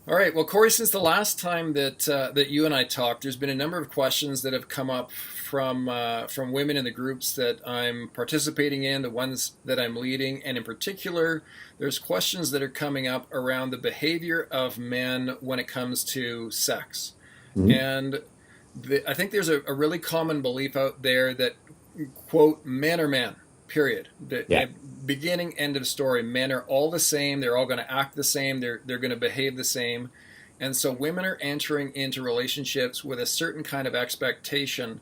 All right. Well, Cory, since the last time that you and I talked, there's been a number of questions that have come up from women in the groups that I'm participating in, the ones that I'm leading, and in particular, there's questions that are coming up around the behavior of men when it comes to sex. Mhm. And I think there's a really common belief out there that, quote, men are men, period. Yeah. Beginning, end of story. Men are all the same. They're all going to act the same. They're going to behave the same. And so women are entering into relationships with a certain kind of expectation.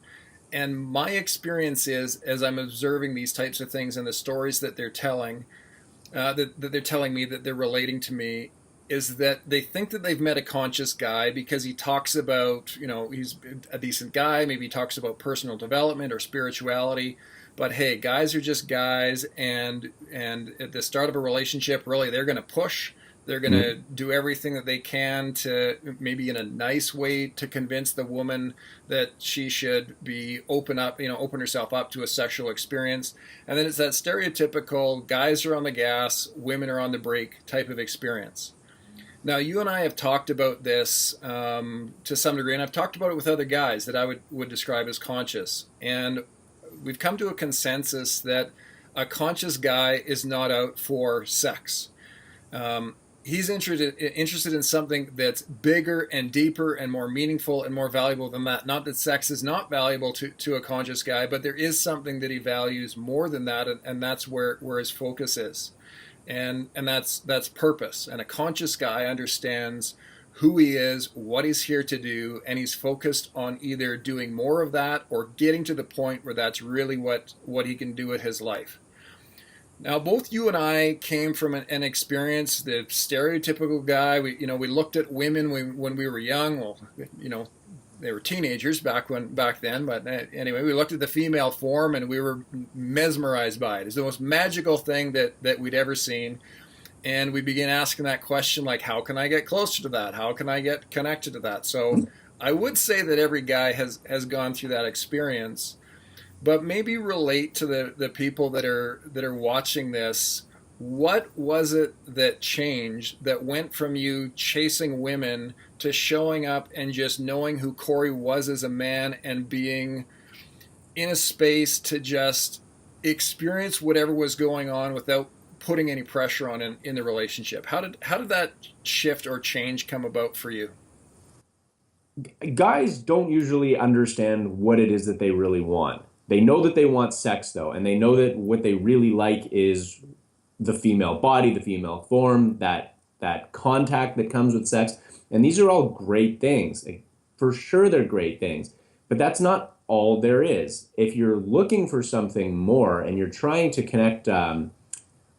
And my experience is, as I'm observing these types of things and the stories that they're telling, that they're telling me, that they're relating to me, is that they think that they've met a conscious guy because he talks about, he's a decent guy. Maybe he talks about personal development or spirituality. But hey, guys are just guys, and at the start of a relationship, really, they're going to push. They're going to Mhm. do everything that they can to, maybe in a nice way, to convince the woman that she should be open herself up to a sexual experience. And then it's that stereotypical guys are on the gas, women are on the brake type of experience. Now, you and I have talked about this to some degree, and I've talked about it with other guys that I would describe as conscious. And we've come to a consensus that a conscious guy is not out for sex. He's interested in something that's bigger and deeper and more meaningful and more valuable than that. Not that sex is not valuable to a conscious guy, but there is something that he values more than that, and that's where his focus is, and that's purpose. And a conscious guy understands who he is, what he's here to do, and he's focused on either doing more of that or getting to the point where that's really what he can do with his life. Now, both you and I came from an experience, the stereotypical guy. We looked at women when we were young. Well, you know, they were teenagers back then. But anyway, we looked at the female form and we were mesmerized by it. It's the most magical thing that we'd ever seen. And we began asking that question, like, how can I get closer to that? How can I get connected to that? So I would say that every guy has gone through that experience, but maybe relate to the people that are watching this. What was it that changed, that went from you chasing women to showing up and just knowing who Cory was as a man and being in a space to just experience whatever was going on without putting any pressure on in the relationship? How did that shift or change come about for you? Guys don't usually understand what it is that they really want. They know that they want sex, though, and they know that what they really like is the female body, the female form, that contact that comes with sex. And these are all great things. Like, for sure, they're great things. But that's not all there is. If you're looking for something more and you're trying to connect on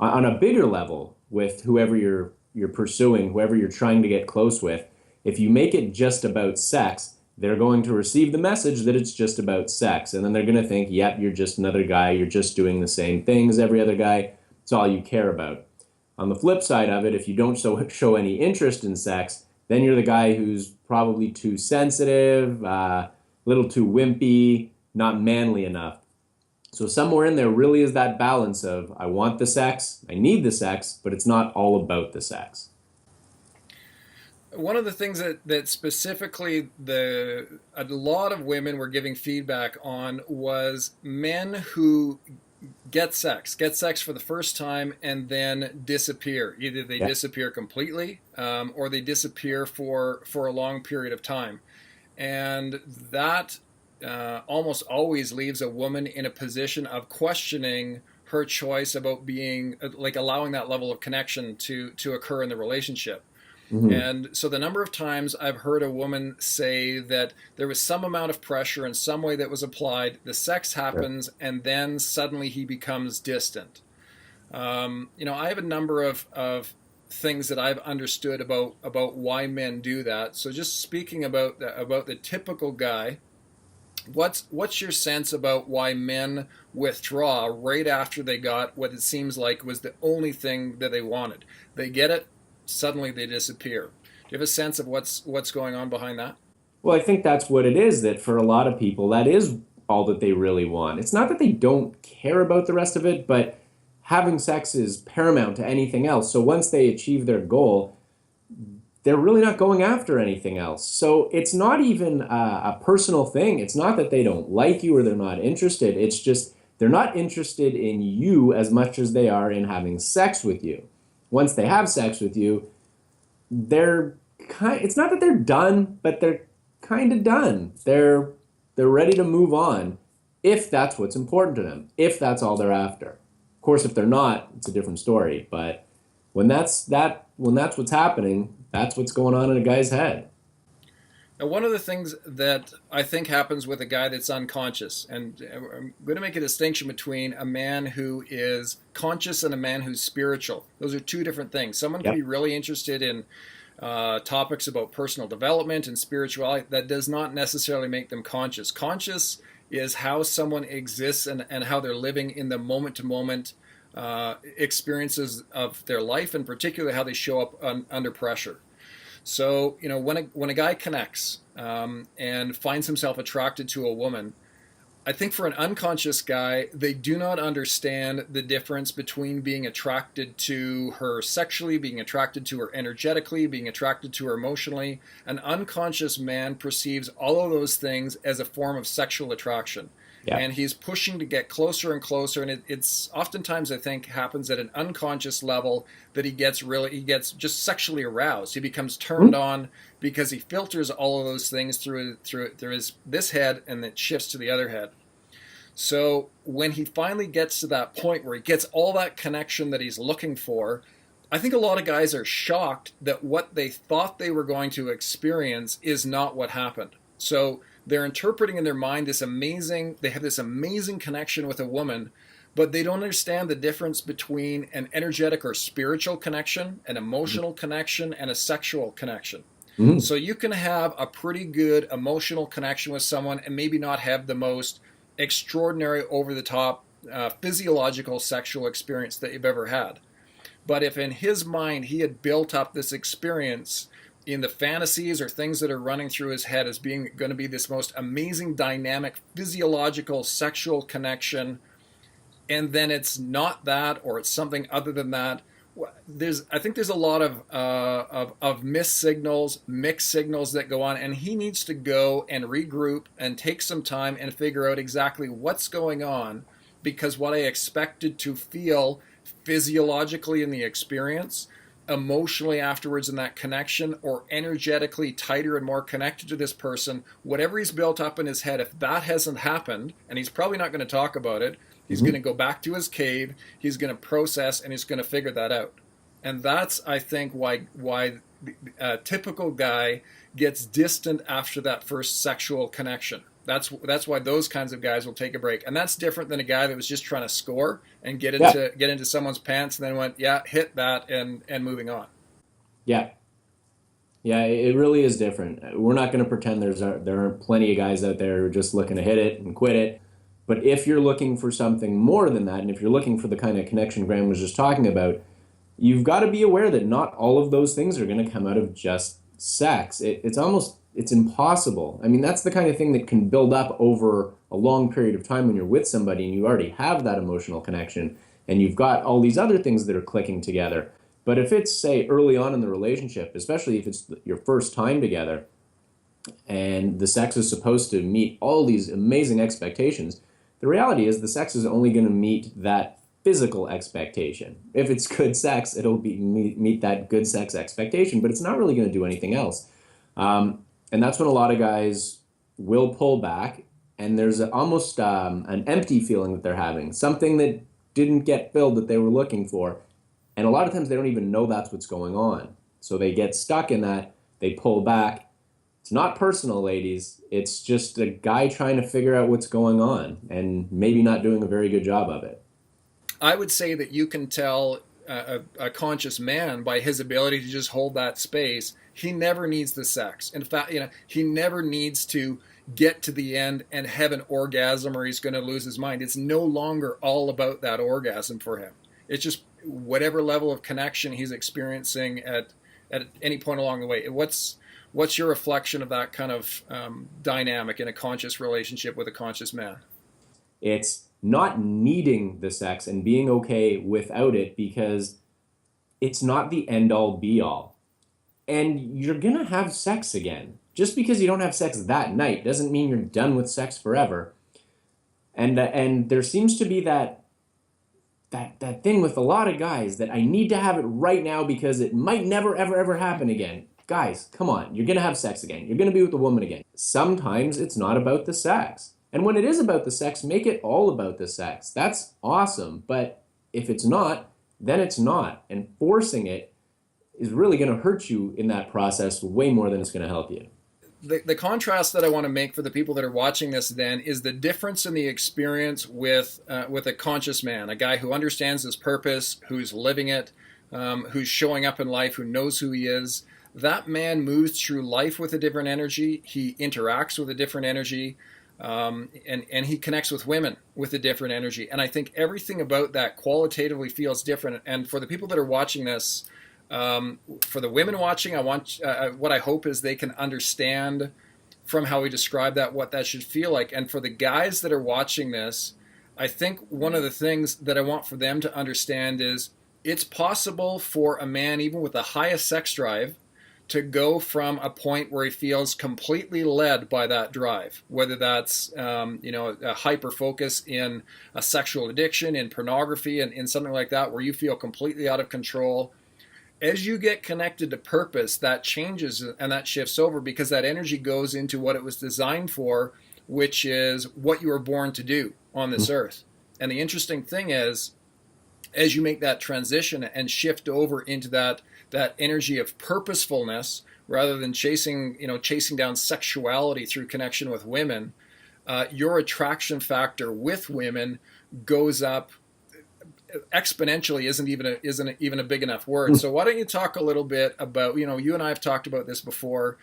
a bigger level with whoever you're pursuing, whoever you're trying to get close with, if you make it just about sex, they're going to receive the message that it's just about sex. And then they're going to think, yep, you're just another guy. You're just doing the same thing as every other guy. It's all you care about. On the flip side of it, if you don't show any interest in sex, then you're the guy who's probably too sensitive, a little too wimpy, not manly enough. So somewhere in there really is that balance of I want the sex, I need the sex, but it's not all about the sex. One of the things that specifically a lot of women were giving feedback on was men who get sex for the first time and then disappear. Either they Yeah. disappear completely, or they disappear for a long period of time, and that almost always leaves a woman in a position of questioning her choice about being, like, allowing that level of connection to occur in the relationship. Hmm. And so the number of times I've heard a woman say that there was some amount of pressure in some way that was applied, the sex Sure. happens, and then suddenly he becomes distant. I have a number of things that I've understood about why men do that. So just speaking about the typical guy, what's your sense about why men withdraw right after they got what it seems like was the only thing that they wanted? They get it, suddenly they disappear. Do you have a sense of what's going on behind that? Well, I think that's what it is, that for a lot of people, that is all that they really want. It's not that they don't care about the rest of it, but having sex is paramount to anything else. So once they achieve their goal, they're really not going after anything else. So it's not even a personal thing. It's not that they don't like you or they're not interested. It's just they're not interested in you as much as they are in having sex with you. Once they have sex with you, they're it's not that they're done, but they're kind of done. They're ready to move on if that's what's important to them, if that's all they're after. Of course, if they're not, it's a different story. But when that's what's happening, that's what's going on in a guy's head. Now, one of the things that I think happens with a guy that's unconscious, and I'm going to make a distinction between a man who is conscious and a man who's spiritual. Those are two different things. Someone can Yep. be really interested in topics about personal development and spirituality. That does not necessarily make them conscious. Conscious is how someone exists and how they're living in the moment to moment experiences of their life, and particularly how they show up under pressure. So, when a guy connects and finds himself attracted to a woman, I think for an unconscious guy, they do not understand the difference between being attracted to her sexually, being attracted to her energetically, being attracted to her emotionally. An unconscious man perceives all of those things as a form of sexual attraction. Yeah. And he's pushing to get closer and closer. And it's oftentimes, I think, happens at an unconscious level that he gets just sexually aroused. He becomes turned on because he filters all of those things through this head, and it shifts to the other head. So when he finally gets to that point where he gets all that connection that he's looking for, I think a lot of guys are shocked that what they thought they were going to experience is not what happened. So they're interpreting in their mind they have this amazing connection with a woman, but they don't understand the difference between an energetic or spiritual connection, an emotional connection, and a sexual connection. Mm-hmm. So you can have a pretty good emotional connection with someone and maybe not have the most extraordinary, over the top, physiological sexual experience that you've ever had. But if in his mind he had built up this experience in the fantasies or things that are running through his head as being going to be this most amazing, dynamic, physiological, sexual connection, and then it's not that, or it's something other than that, I think there's a lot of missed signals, mixed signals that go on, and he needs to go and regroup and take some time and figure out exactly what's going on, because what I expected to feel physiologically in the experience, emotionally afterwards in that connection, or energetically tighter and more connected to this person, whatever he's built up in his head, if that hasn't happened, and he's probably not going to talk about it, he's going to go back to his cave, he's going to process, and he's going to figure that out. And that's, I think, why a typical guy gets distant after that first sexual connection. That's why those kinds of guys will take a break, and that's different than a guy that was just trying to score and get into someone's pants and then went, yeah, hit that, and moving on. Yeah. Yeah, it really is different. We're not going to pretend there aren't plenty of guys out there who are just looking to hit it and quit it. But if you're looking for something more than that, and if you're looking for the kind of connection Graham was just talking about, you've got to be aware that not all of those things are going to come out of just sex. It's impossible. I mean, that's the kind of thing that can build up over a long period of time when you're with somebody and you already have that emotional connection and you've got all these other things that are clicking together. But if it's, say, early on in the relationship, especially if it's your first time together and the sex is supposed to meet all these amazing expectations, the reality is the sex is only going to meet that physical expectation. If it's good sex, it'll meet that good sex expectation, but it's not really going to do anything else. And that's when a lot of guys will pull back, and there's almost an empty feeling that they're having, something that didn't get filled that they were looking for. And a lot of times they don't even know that's what's going on. So they get stuck in that, they pull back. It's not personal, ladies. It's just a guy trying to figure out what's going on and maybe not doing a very good job of it. I would say that you can tell a conscious man by his ability to just hold that space. He never needs the sex. In fact, he never needs to get to the end and have an orgasm or he's going to lose his mind. It's no longer all about that orgasm for him. It's just whatever level of connection he's experiencing at any point along the way. What's your reflection of that kind of dynamic in a conscious relationship with a conscious man? It's not needing the sex and being okay without it because it's not the end all be all. and you're gonna have sex again. Just because you don't have sex that night doesn't mean you're done with sex forever. And there seems to be that thing with a lot of guys that I need to have it right now because it might never ever ever happen again. Guys, come on, you're gonna have sex again. You're gonna be with a woman again. Sometimes it's not about the sex. And when it is about the sex, make it all about the sex. That's awesome. But if it's not, then it's not. And forcing it is really going to hurt you in that process way more than it's going to help you. The contrast that I want to make for the people that are watching this then is the difference in the experience with a conscious man, a guy who understands his purpose, who's living it, who's showing up in life, who knows who he is. That man moves through life with a different energy. He interacts with a different energy. And he connects with women with a different energy. And I think everything about that qualitatively feels different. And for the people that are watching this, for the women watching, what I hope is they can understand from how we describe that what that should feel like. And for the guys that are watching this, I think one of the things that I want for them to understand is it's possible for a man, even with the highest sex drive, to go from a point where he feels completely led by that drive, whether that's a hyper focus in a sexual addiction, in pornography, and in something like that, where you feel completely out of control. As you get connected to purpose, that changes and that shifts over because that energy goes into what it was designed for, which is what you were born to do on this earth. And the interesting thing is, as you make that transition and shift over into that energy of purposefulness rather than chasing down sexuality through connection with women, your attraction factor with women goes up exponentially. Isn't even a big enough word. So why don't you talk a little bit about, you and I have talked about this before,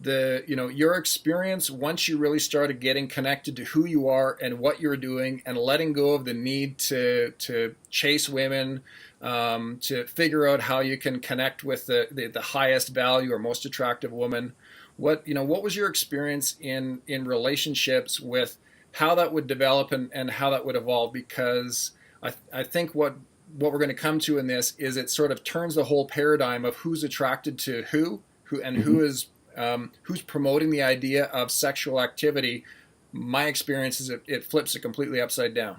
your experience once you really started getting connected to who you are and what you're doing and letting go of the need to chase women, to figure out how you can connect with the highest value or most attractive woman. What was your experience in relationships with how that would develop and how that would evolve? Because I think what we're going to come to in this is it sort of turns the whole paradigm of who's attracted to who and who's promoting the idea of sexual activity. My experience is it flips it completely upside down.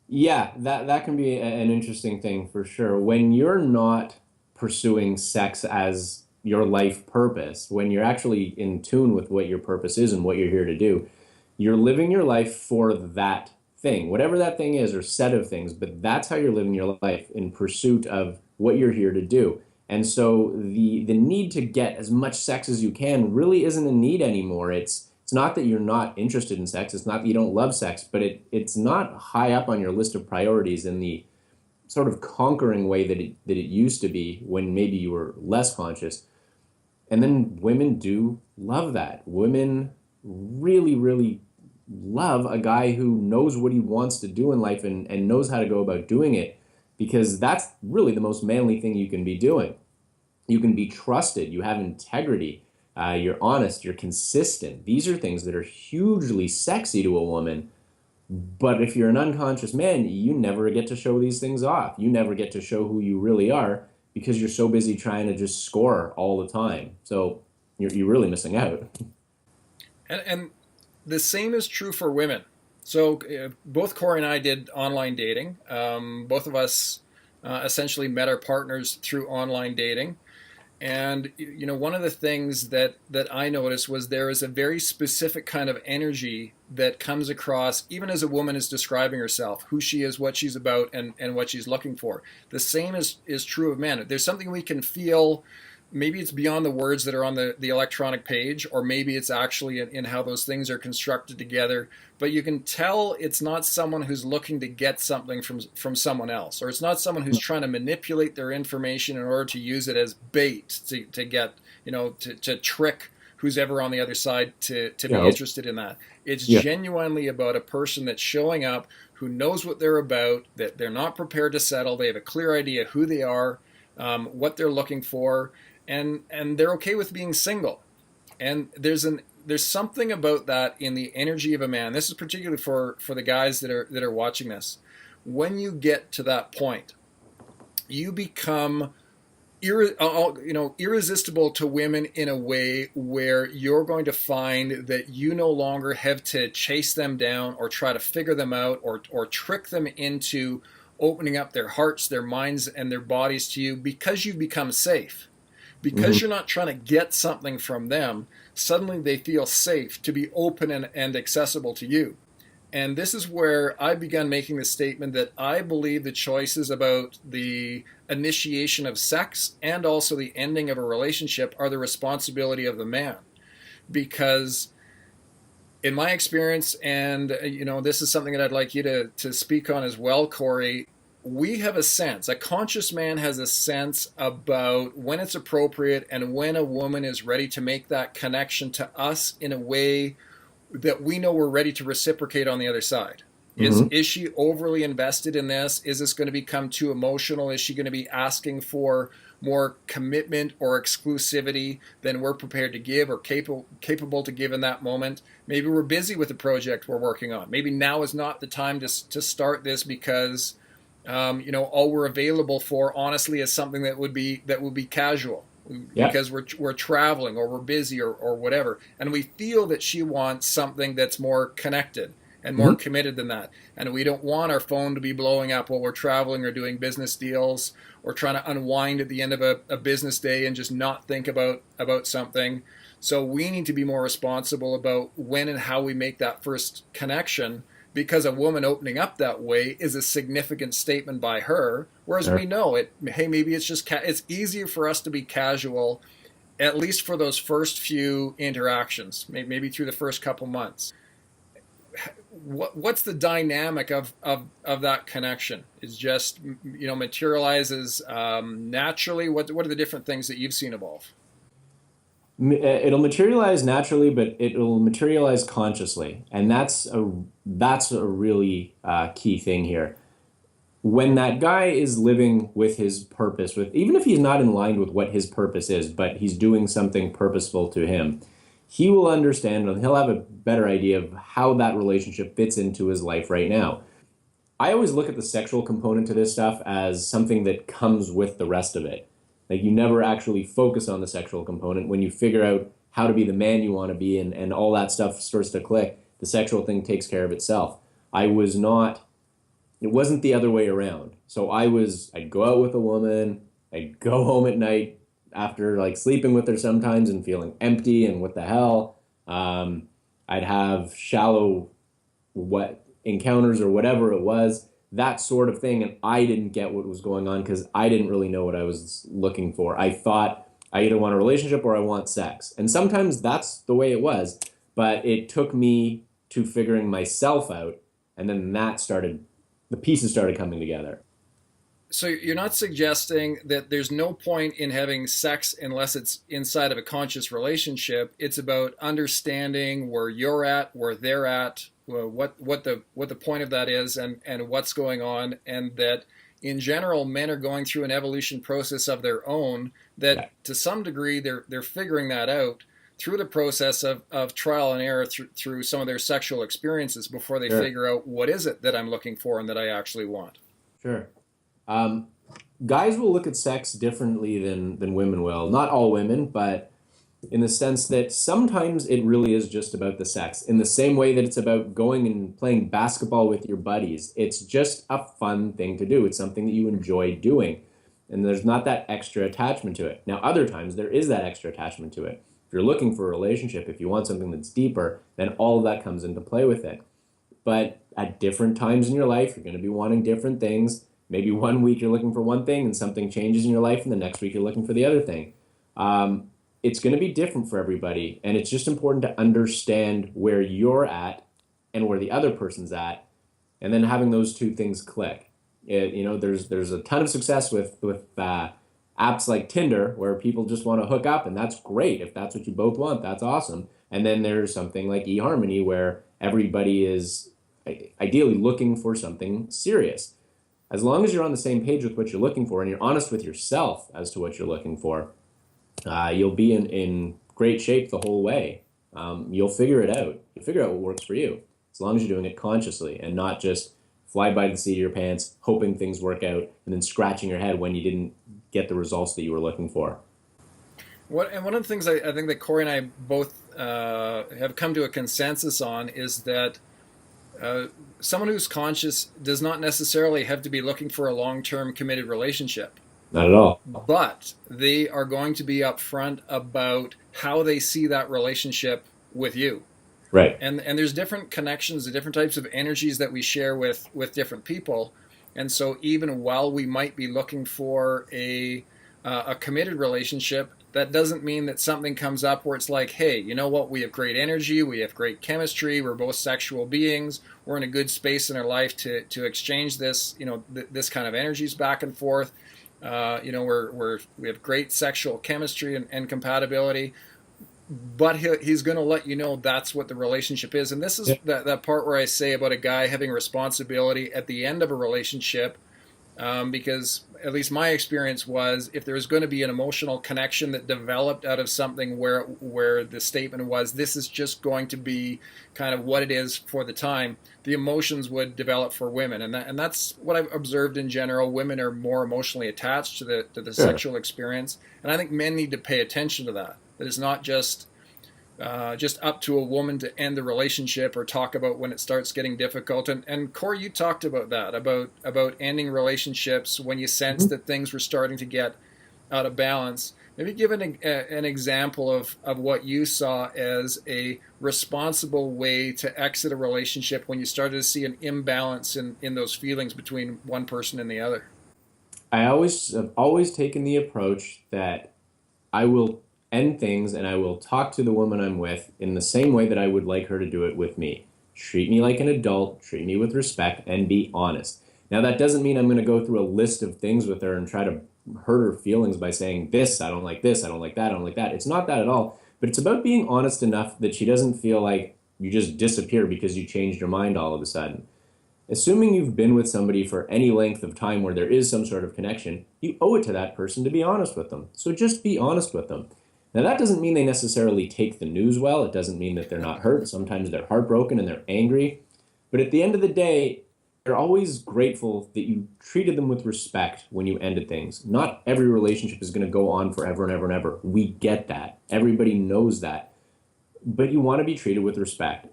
Yeah, that can be an interesting thing for sure. When you're not pursuing sex as your life purpose, when you're actually in tune with what your purpose is and what you're here to do, you're living your life for that thing, whatever that thing is or set of things, but that's how you're living your life in pursuit of what you're here to do. And so the need to get as much sex as you can really isn't a need anymore. It's not that you're not interested in sex. It's not that you don't love sex, but it's not high up on your list of priorities in the sort of conquering way that it used to be when maybe you were less conscious. And then women do love that. Women really, really love a guy who knows what he wants to do in life and knows how to go about doing it, because that's really the most manly thing you can be doing. You can be trusted. You have integrity. You're honest. You're consistent. These are things that are hugely sexy to a woman. But if you're an unconscious man, you never get to show these things off. You never get to show who you really are because you're so busy trying to just score all the time. So you're really missing out. And the same is true for women. So both Cory and I did online dating. Both of us essentially met our partners through online dating. And one of the things that I noticed was there is a very specific kind of energy that comes across even as a woman is describing herself, who she is, what she's about, and what she's looking for. The same is true of men. There's something we can feel. Maybe it's beyond the words that are on the electronic page, or maybe it's actually in how those things are constructed together. But you can tell it's not someone who's looking to get something from someone else, or it's not someone who's trying to manipulate their information in order to use it as bait to get, to trick who's ever on the other side to be interested in that. It's genuinely about a person that's showing up, who knows what they're about, that they're not prepared to settle, they have a clear idea who they are, what they're looking for, and they're okay with being single. And there's something about that in the energy of a man. This is particularly for the guys that are watching this. When you get to that point, you become irresistible to women in a way where you're going to find that you no longer have to chase them down or try to figure them out or trick them into opening up their hearts, their minds, and their bodies to you because you've become safe. Because Hmm. you're not trying to get something from them, suddenly they feel safe to be open and accessible to you. And this is where I began making the statement that I believe the choices about the initiation of sex and also the ending of a relationship are the responsibility of the man. Because in my experience, and this is something that I'd like you to speak on as well, Cory, we have a sense, a conscious man has a sense about when it's appropriate and when a woman is ready to make that connection to us in a way that we know we're ready to reciprocate on the other side. Hmm. Is she overly invested in this? Is this going to become too emotional? Is she going to be asking for more commitment or exclusivity than we're prepared to give or capable to give in that moment? Maybe we're busy with the project we're working on. Maybe now is not the time to start this because all we're available for, honestly, is something that would be casual Yeah. because we're traveling or we're busy or whatever, and we feel that she wants something that's more connected and more Hmm. committed than that, and we don't want our phone to be blowing up while we're traveling or doing business deals or trying to unwind at the end of a business day and just not think about something. So we need to be more responsible about when and how we make that first connection, because a woman opening up that way is a significant statement by her, whereas we Sure. know it, hey, maybe it's just it's easier for us to be casual, at least for those first few interactions, maybe through the first couple months. What's the dynamic of that connection? Is just materializes naturally? What are the different things that you've seen evolve? It'll materialize naturally, but it'll materialize consciously, and that's a really key thing here. When that guy is living with his purpose, with even if he's not in line with what his purpose is, but he's doing something purposeful to him, he will understand and he'll have a better idea of how that relationship fits into his life right now. I always look at the sexual component to this stuff as something that comes with the rest of it. Like you never actually focus on the sexual component. When you figure out how to be the man you want to be and all that stuff starts to click, the sexual thing takes care of itself. I was not, it wasn't the other way around. So I'd go out with a woman, I'd go home at night after like sleeping with her sometimes and feeling empty and what the hell. I'd have shallow what encounters or whatever it was, that sort of thing. And I didn't get what was going on because I didn't really know what I was looking for. I thought I either want a relationship or I want sex. And sometimes that's the way it was. But it took me to figuring myself out. And then the pieces started coming together. So you're not suggesting that there's no point in having sex unless it's inside of a conscious relationship. It's about understanding where you're at, where they're at, what the point of that is, and what's going on, and that in general men are going through an evolution process of their own. That Yeah, to some degree they're figuring that out through the process of trial and error through some of their sexual experiences before they sure, figure out what is it that I'm looking for and that I actually want. sure. Um, Guys will look at sex differently than women will. Not all women, but in the sense that sometimes it really is just about the sex. In the same way that it's about going and playing basketball with your buddies. It's just a fun thing to do. It's something that you enjoy doing. And there's not that extra attachment to it. Now, other times there is that extra attachment to it. If you're looking for a relationship, if you want something that's deeper, then all of that comes into play with it. But at different times in your life, you're going to be wanting different things. Maybe one week you're looking for one thing and something changes in your life, and the next week you're looking for the other thing. It's going to be different for everybody, and it's just important to understand where you're at and where the other person's at, and then having those two things click. There's a ton of success with apps like Tinder where people just want to hook up, and that's great if that's what you both want. That's awesome. And then there's something like eHarmony where everybody is ideally looking for something serious. As long as you're on the same page with what you're looking for and you're honest with yourself as to what you're looking for, you'll be in great shape the whole way. You'll figure it out. You'll figure out what works for you as long as you're doing it consciously and not just fly by the seat of your pants, hoping things work out, and then scratching your head when you didn't get the results that you were looking for. One of the things I think that Corey and I both have come to a consensus on is that uh, someone who's conscious does not necessarily have to be looking for a long-term committed relationship, Not at all. but they are going to be upfront about how they see that relationship with you. Right. And there's different connections, the different types of energies that we share with different people. And so even while we might be looking for a committed relationship, that doesn't mean that something comes up where it's like, hey, you know what, we have great energy, we have great chemistry, we're both sexual beings, we're in a good space in our life to exchange this, this kind of energies back and forth. We have great sexual chemistry and compatibility, but he's going to let you know that's what the relationship is. And this is that part where I say about a guy having responsibility at the end of a relationship, because at least my experience was, if there's going to be an emotional connection that developed out of something where the statement was, this is just going to be kind of what it is for the time, the emotions would develop for women. And that's what I've observed in general. Women are more emotionally attached to the Sure. sexual experience. And I think men need to pay attention to that. That it's not just up to a woman to end the relationship or talk about when it starts getting difficult. And Corey, you talked about that, about ending relationships when you sense Mhm. that things were starting to get out of balance. Maybe give an example of what you saw as a responsible way to exit a relationship when you started to see an imbalance in those feelings between one person and the other. Have always taken the approach that I will end things and I will talk to the woman I'm with in the same way that I would like her to do it with me. Treat me like an adult, treat me with respect, and be honest. Now, that doesn't mean I'm going to go through a list of things with her and try to hurt her feelings by saying, this, I don't like this, I don't like that, I don't like that. It's not that at all. But it's about being honest enough that she doesn't feel like you just disappear because you changed your mind all of a sudden. Assuming you've been with somebody for any length of time where there is some sort of connection, you owe it to that person to be honest with them. So just be honest with them. Now, that doesn't mean they necessarily take the news well. It doesn't mean that they're not hurt. Sometimes they're heartbroken and they're angry. But at the end of the day, they're always grateful that you treated them with respect when you ended things. Not every relationship is going to go on forever and ever and ever. We get that. Everybody knows that. But you want to be treated with respect.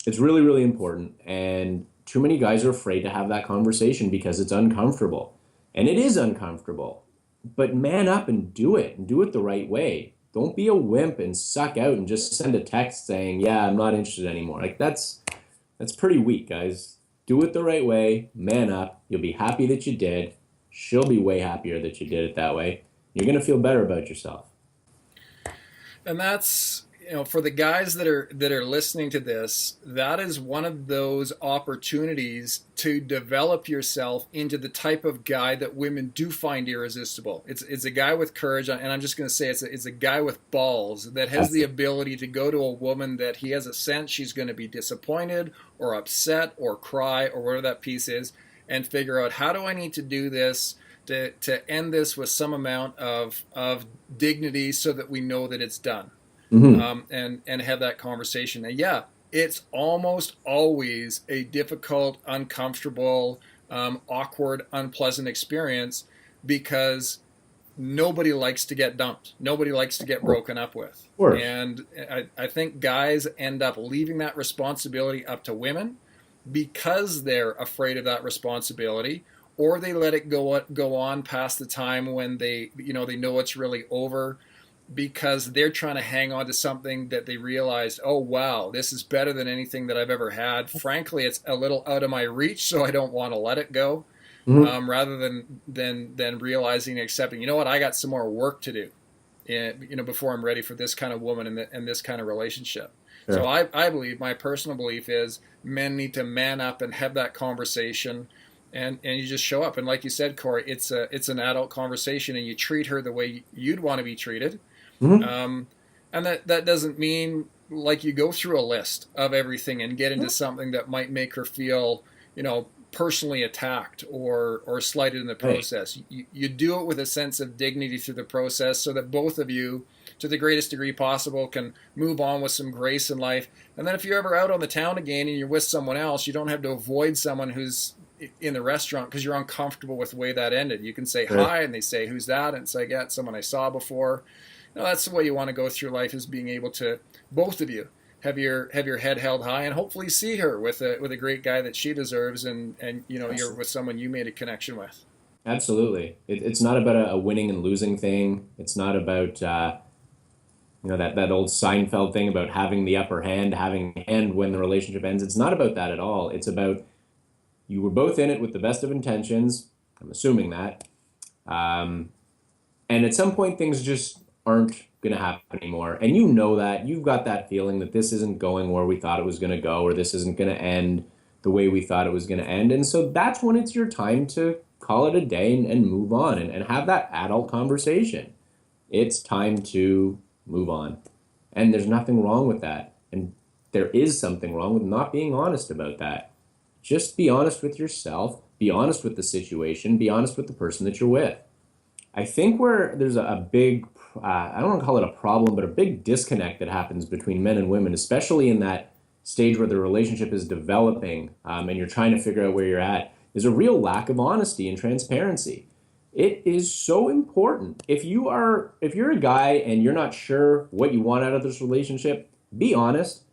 It's really, really important. And too many guys are afraid to have that conversation because it's uncomfortable. And it is uncomfortable. But man up and do it the right way. Don't be a wimp and suck out and just send a text saying, "Yeah, I'm not interested anymore." Like that's pretty weak, guys. Do it the right way. Man up. You'll be happy that you did. She'll be way happier that you did it that way. You're going to feel better about yourself. And that's, for the guys that are listening to this, that is one of those opportunities to develop yourself into the type of guy that women do find irresistible. It's a guy with courage, and I'm just going to say it's a guy with balls that has That's the ability to go to a woman that he has a sense she's going to be disappointed or upset or cry or whatever that piece is, and figure out, how do I need to do this to end this with some amount of dignity so that we know that it's done, mm-hmm. and have that conversation. And yeah, it's almost always a difficult, uncomfortable, awkward, unpleasant experience, because nobody likes to get dumped. Nobody likes to get broken up with. Of course. And I think guys end up leaving that responsibility up to women because they're afraid of that responsibility, or they let it go on past the time when they know it's really over, because they're trying to hang on to something that they realized, oh wow, this is better than anything that I've ever had. Frankly, it's a little out of my reach, so I don't want to let it go. Mm-hmm. Rather than realizing and accepting, you know what, I got some more work to do, before I'm ready for this kind of woman and this kind of relationship. So Sure. I believe, my personal belief is, men need to man up and have that conversation, and you just show up. And like you said, Corey, it's an adult conversation, and you treat her the way you'd want to be treated. Mm-hmm. And that doesn't mean like you go through a list of everything and get into something that might make her feel, personally attacked or slighted in the Right. process. You do it with a sense of dignity through the process, so that both of you, to the greatest degree possible, can move on with some grace in life. And then if you're ever out on the town again and you're with someone else, you don't have to avoid someone who's in the restaurant because you're uncomfortable with the way that ended. You can say Sure. hi, and they say, "Who's that?" And it's like, "Yeah, it's someone I saw before." That's the way you want to go through life, is being able to, both of you, have your head held high, and hopefully see her with a great guy that she deserves, and you're with someone you made a connection with. Absolutely. It's not about a winning and losing thing. It's not about that old Seinfeld thing about having the upper hand, having a hand when the relationship ends. It's not about that at all. It's about you were both in it with the best of intentions. I'm assuming that. Um, and at some point, things just aren't going to happen anymore. And you know that. You've got that feeling that this isn't going where we thought it was going to go, or this isn't going to end the way we thought it was going to end. And so that's when it's your time to call it a day and move on and have that adult conversation. It's time to move on. And there's nothing wrong with that. And there is something wrong with not being honest about that. Just be honest with yourself, be honest with the situation, be honest with the person that you're with. I think where there's a big, I don't want to call it a problem, but a big disconnect that happens between men and women, especially in that stage where the relationship is developing and you're trying to figure out where you're at, is a real lack of honesty and transparency. It is so important. If you're a guy and you're not sure what you want out of this relationship, be honest.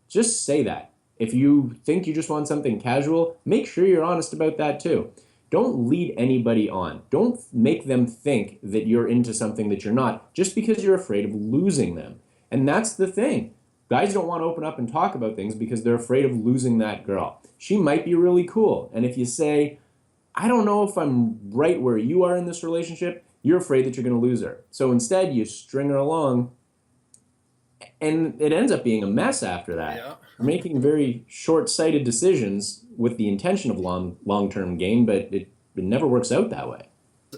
Just say that. If you think you just want something casual, make sure you're honest about that too. Don't lead anybody on. Don't make them think that you're into something that you're not just because you're afraid of losing them. And that's the thing. Guys don't want to open up and talk about things because they're afraid of losing that girl. She might be really cool. And if you say, I don't know if I'm right where you are in this relationship, you're afraid that you're going to lose her. So instead, you string her along, and it ends up being a mess after that. Yeah. You're making very short-sighted decisions with the intention of long-term gain, but it never works out that way.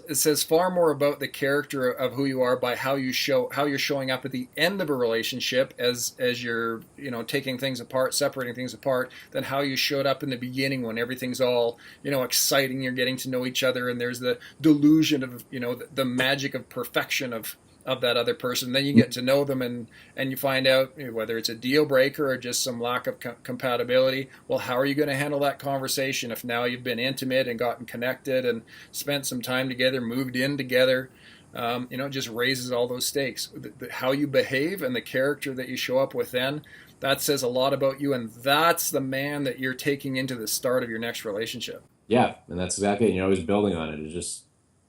It says far more about the character of who you are by how you're showing up at the end of a relationship as you're taking things apart, separating things apart, than how you showed up in the beginning when everything's all exciting. You're getting to know each other, and there's the delusion of the magic of perfection of that other person. Then you get to know them, and you find out whether it's a deal breaker or just some lack of compatibility. Well, how are you going to handle that conversation if now you've been intimate and gotten connected and spent some time together, moved in together? It just raises all those stakes. How you behave and the character that you show up with then, that says a lot about you, and that's the man that you're taking into the start of your next relationship. Yeah, and that's exactly it. You're always building on it. It's just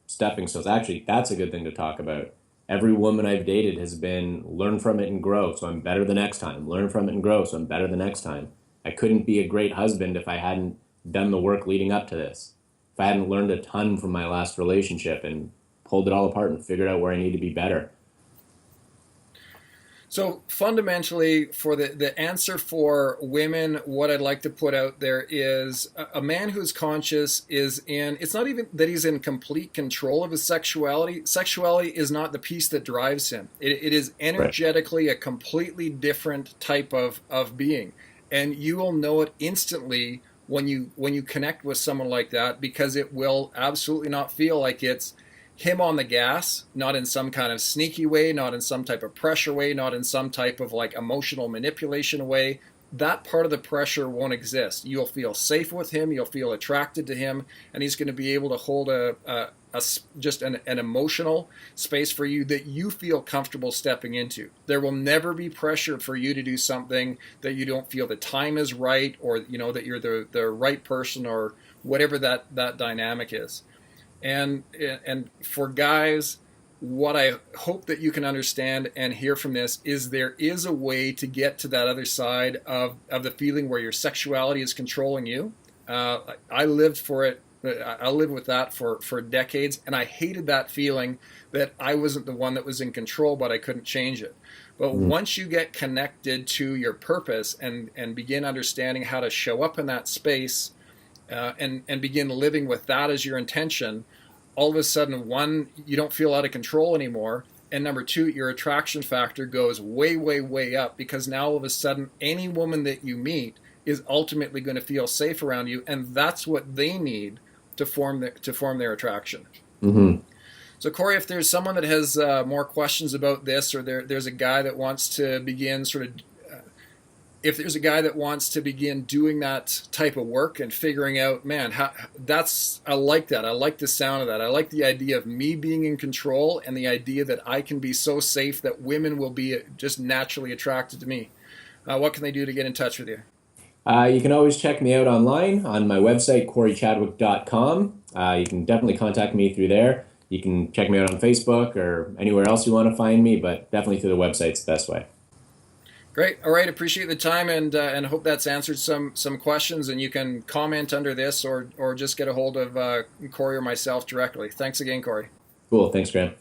stepping stones. Actually, that's a good thing to talk about. Every woman I've dated has been learn from it and grow, so I'm better the next time. Learn from it and grow, so I'm better the next time. I couldn't be a great husband if I hadn't done the work leading up to this. If I hadn't learned a ton from my last relationship and pulled it all apart and figured out where I need to be better. So fundamentally, for the answer for women, what I'd like to put out there is a man who's conscious is in, it's not even that he's in complete control of his sexuality. Sexuality is not the piece that drives him. It is Right. energetically a completely different type of being. And you will know it instantly when you connect with someone like that, because it will absolutely not feel like it's him on the gas, not in some kind of sneaky way, not in some type of pressure way, not in some type of like emotional manipulation way. That part of the pressure won't exist. You'll feel safe with him, you'll feel attracted to him, and he's going to be able to hold just an emotional space for you that you feel comfortable stepping into. There will never be pressure for you to do something that you don't feel the time is right, or that you're the right person, or whatever that dynamic is. And for guys, what I hope that you can understand and hear from this is there is a way to get to that other side of the feeling where your sexuality is controlling you. I lived for it. I lived with that for decades, and I hated that feeling that I wasn't the one that was in control, but I couldn't change it. But Mm. once you get connected to your purpose and begin understanding how to show up in that space, and begin living with that as your intention, all of a sudden, one, you don't feel out of control anymore. And number two, your attraction factor goes way, way, way up, because now all of a sudden, any woman that you meet is ultimately going to feel safe around you. And that's what they need to form their attraction. Mm-hmm. So, Cory, if there's someone that has more questions about this, or there's a guy that wants to begin sort of if there's a guy that wants to begin doing that type of work and figuring out, man, I like that. I like the sound of that. I like the idea of me being in control and the idea that I can be so safe that women will be just naturally attracted to me. What can they do to get in touch with you? You can always check me out online on my website, CoryChadwick.com. You can definitely contact me through there. You can check me out on Facebook or anywhere else you want to find me, but definitely through the website's the best way. Great. All right. Appreciate the time, and hope that's answered some questions. And you can comment under this, or just get a hold of Cory or myself directly. Thanks again, Cory. Cool. Thanks, Graham.